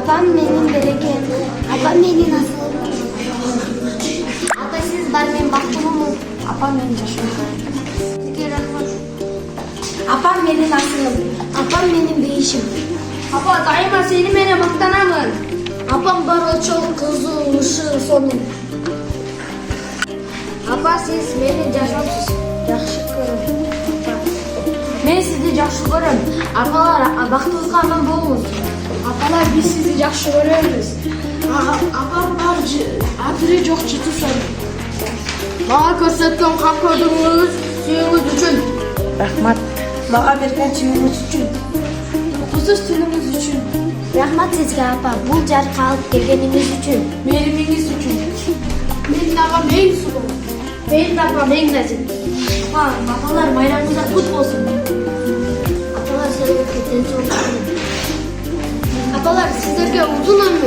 Apam benim berekem. Apam beni nasıl? Ata siz benim baktığımı. Apam benim yaşım. Apam benim nasıl? Apam benim değişim. Apa daima seni bana baktanamın. Apam baroçol kızı ışığı sonu. Apa siz beni yaşamsız. Yaxşı görün. Ben sizi yaxşı görürüm. Apalar baktığınızda aman bolmasın. Apalar biz sizi yaxşı görürüz. Apam barcı adırı çok ciddi sanırım. Bana gösterken kalp gördüğünüz suyunuz için. Rahmat. Bana vergen suyunuz için. Husus tünümüz için. Rahmat sizge apa. Bu car kalıp gelgeniniz için. Meriminiz için. Benim babam en sulu. Benim babam en nezih. Apa, babalar bayramınıza kutlu olsun. Apalar sana kötü olsun. Apalar sizlerge uzun ömür.